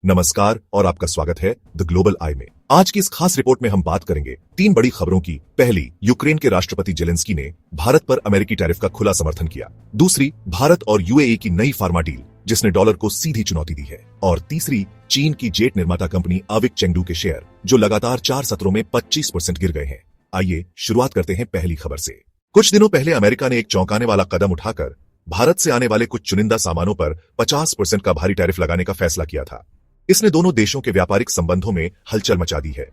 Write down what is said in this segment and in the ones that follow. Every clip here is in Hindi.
नमस्कार और आपका स्वागत है द ग्लोबल आई में। आज की इस खास रिपोर्ट में हम बात करेंगे 3 बड़ी खबरों की। पहली, यूक्रेन के राष्ट्रपति जेलेंस्की ने भारत पर अमेरिकी टैरिफ का खुला समर्थन किया। दूसरी, भारत और यूएई की नई फार्मा डील जिसने डॉलर को सीधी चुनौती दी है। और तीसरी, चीन की जेट निर्माता कंपनी अविक चेंगडू के शेयर जो लगातार 4 सत्रों में 25% गिर गए हैं। आइए शुरुआत करते हैं पहली खबर से। कुछ दिनों पहले अमेरिका ने एक चौंकाने वाला कदम उठाकर भारत से आने वाले कुछ चुनिंदा सामानों पर 50% का भारी टैरिफ लगाने का फैसला किया था। इसने दोनों देशों के व्यापारिक संबंधों में हलचल मचा दी है।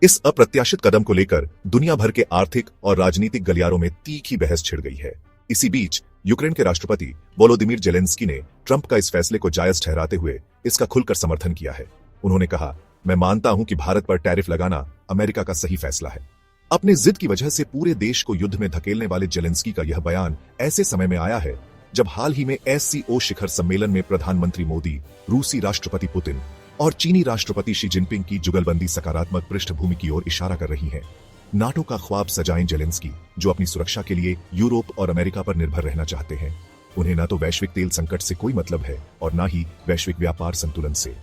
इस अप्रत्याशित कदम को लेकर दुनिया भर के आर्थिक और राजनीतिक गलियारों में तीखी बहस छिड़ गई है। इसी बीच यूक्रेन के राष्ट्रपति वोलोदिमीर जेलेंस्की ने ट्रंप का इस फैसले को जायज ठहराते हुए इसका खुलकर समर्थन किया है। उन्होंने कहा, मैं मानता हूं कि भारत पर टैरिफ लगाना अमेरिका का सही फैसला है। अपनी जिद की वजह से पूरे देश को युद्ध में धकेलने वाले जेलेंस्की का यह बयान ऐसे समय में आया है जब हाल ही में एससीओ शिखर सम्मेलन में प्रधानमंत्री मोदी, रूसी राष्ट्रपति पुतिन और चीनी राष्ट्रपति शी जिनपिंग की जुगलबंदी सकारात्मक पृष्ठभूमि की ओर इशारा कर रही है। नाटो का ख्वाब सजाएं जेलेंस्की, जो अपनी सुरक्षा के लिए यूरोप और अमेरिका पर निर्भर रहना चाहते हैं। उन्हें न तो वैश्विक तेल संकट से कोई मतलब है और न ही वैश्विक व्यापार संतुलन से।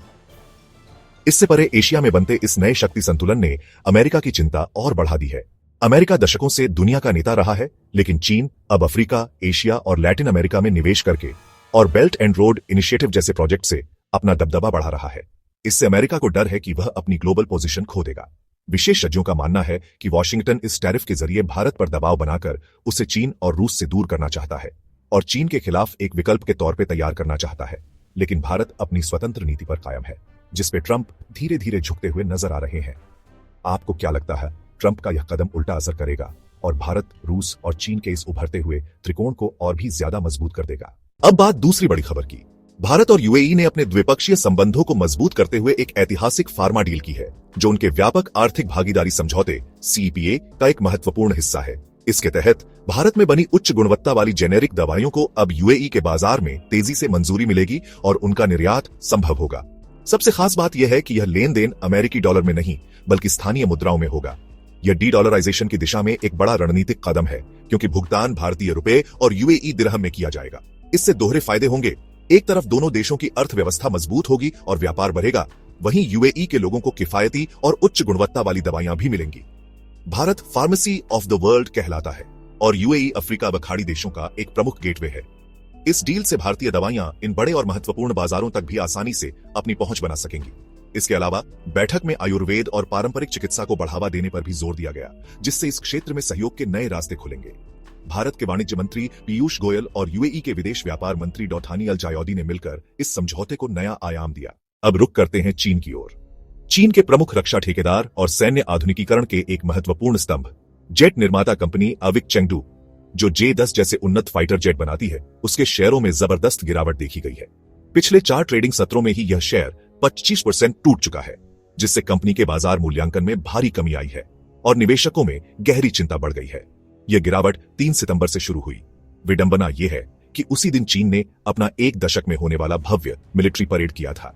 इससे परे एशिया में बनते इस नए शक्ति संतुलन ने अमेरिका की चिंता और बढ़ा दी है। अमेरिका दशकों से दुनिया का नेता रहा है, लेकिन चीन अब अफ्रीका, एशिया और लैटिन अमेरिका में निवेश करके और बेल्ट एंड रोड इनिशिएटिव जैसे प्रोजेक्ट से अपना दबदबा बढ़ा रहा है। इससे अमेरिका को डर है कि वह अपनी ग्लोबल पोजीशन खो देगा। विशेषज्ञों का मानना है कि वॉशिंगटन इस टैरिफ के जरिए भारत पर दबाव बनाकर उसे चीन और रूस से दूर करना चाहता है और चीन के खिलाफ एक विकल्प के तौर पर तैयार करना चाहता है। लेकिन भारत अपनी स्वतंत्र नीति पर कायम है, जिसपे ट्रंप धीरे धीरे झुकते हुए नजर आ रहे हैं। आपको क्या लगता है, ट्रंप का यह कदम उल्टा असर करेगा और भारत, रूस और चीन के इस उभरते हुए त्रिकोण को और भी ज्यादा मजबूत कर देगा? अब बात दूसरी बड़ी खबर की। भारत और यूएई ने अपने द्विपक्षीय संबंधों को मजबूत करते हुए एक ऐतिहासिक फार्मा डील की है, जो उनके व्यापक आर्थिक भागीदारी समझौते सीईपीए का एक महत्वपूर्ण हिस्सा है। इसके तहत भारत में बनी उच्च गुणवत्ता वाली जेनेरिक दवाइयों को अब यूएई के बाजार में तेजी से मंजूरी मिलेगी और उनका निर्यात संभव होगा। सबसे खास बात यह है कि यह लेन देन अमेरिकी डॉलर में नहीं बल्कि स्थानीय मुद्राओं में होगा। यह डी-डॉलराइजेशन की दिशा में एक बड़ा रणनीतिक कदम है, क्योंकि भुगतान भारतीय रुपए और यूएई दिरहम में किया जाएगा। इससे दोहरे फायदे होंगे। एक तरफ दोनों देशों की अर्थव्यवस्था मजबूत होगी और व्यापार बढ़ेगा, वहीं यूएई के लोगों को किफायती और उच्च गुणवत्ता वाली दवाइयां भी मिलेंगी। Bharat pharmacy of the world कहलाता है और यूएई अफ्रीका व खाड़ी देशों का एक प्रमुख गेटवे है। इस डील से भारतीय दवाइयां इन बड़े और महत्वपूर्ण बाजारों तक भी आसानी से अपनी पहुंच बना सकेंगी। इसके अलावा बैठक में आयुर्वेद और पारंपरिक चिकित्सा को बढ़ावा देने पर भी जोर दिया गया, जिससे इस क्षेत्र में सहयोग के नए रास्ते खुलेंगे। भारत के वाणिज्य मंत्री पीयूष गोयल और यूएई के विदेश व्यापार मंत्री डॉठानी अल जायौदी ने मिलकर इस समझौते को नया आयाम दिया। अब रुख करते हैं चीन की ओर। चीन के प्रमुख रक्षा ठेकेदार और सैन्य आधुनिकीकरण के एक महत्वपूर्ण स्तंभ, जेट निर्माता कंपनी अविक चेंगडू, जो J-10 जैसे उन्नत फाइटर जेट बनाती है, उसके शेयरों में जबरदस्त गिरावट देखी गई है। पिछले 4 ट्रेडिंग सत्रों में ही यह शेयर 25% टूट चुका है, जिससे कंपनी के बाजार मूल्यांकन में भारी कमी आई है और निवेशकों में गहरी चिंता बढ़ गई है। यह गिरावट 3 सितंबर से शुरू हुई। विडंबना यह है कि उसी दिन चीन ने अपना 1 दशक में होने वाला भव्य मिलिट्री परेड किया था।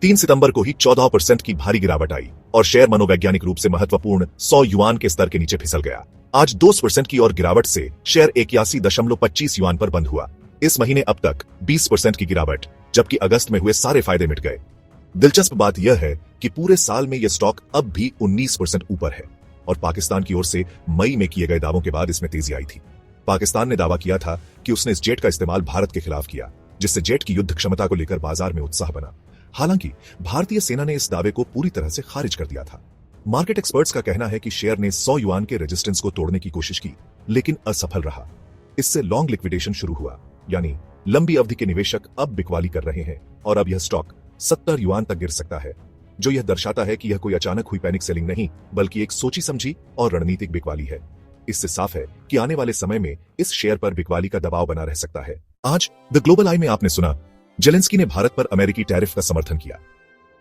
3 सितंबर को ही 14% की भारी गिरावट आई और शेयर मनोवैज्ञानिक रूप से महत्वपूर्ण 100 युआन के स्तर के नीचे फिसल गया। आज 2% की और गिरावट से शेयर 81.25 युआन पर बंद हुआ। इस महीने अब तक 20% की गिरावट, जबकि अगस्त में हुए सारे फायदे मिट गए। दिलचस्प बात यह है कि पूरे साल में यह स्टॉक अब भी 19% ऊपर है और पाकिस्तान की ओर से मई में किए गए दावों के बाद इसमें तेजी आई थी। पाकिस्तान ने दावा किया था कि उसने इस जेट का इस्तेमाल भारत के खिलाफ किया, जिससे जेट की युद्ध क्षमता को लेकर बाजार में उत्साह बना। हालांकि भारतीय सेना ने इस दावे को पूरी तरह से खारिज कर दिया था। मार्केट एक्सपर्ट्स का कहना है कि शेयर ने 100 युआन के रेजिस्टेंस को तोड़ने की कोशिश की, लेकिन असफल रहा। इससे लॉन्ग लिक्विडेशन शुरू हुआ, यानी लंबी अवधि के निवेशक अब बिकवाली कर रहे हैं और अब यह स्टॉक 70 युआन तक गिर सकता है, जो यह दर्शाता है कि यह कोई अचानक हुई पैनिक सेलिंग नहीं बल्कि एक सोची समझी और रणनीतिक बिकवाली है। इससे साफ है कि आने वाले समय में इस शेयर पर बिकवाली का दबाव बना रह सकता है। आज द ग्लोबल आई में आपने सुना, जेलेंस्की ने भारत पर अमेरिकी टैरिफ का समर्थन किया,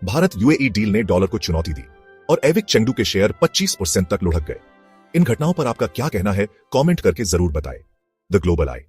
भारत यूएई डील ने डॉलर को चुनौती दी और अविक चेंगडू के शेयर 25% तक लुढ़क गए। इन घटनाओं पर आपका क्या कहना है, कमेंट करके जरूर बताएं। The global I.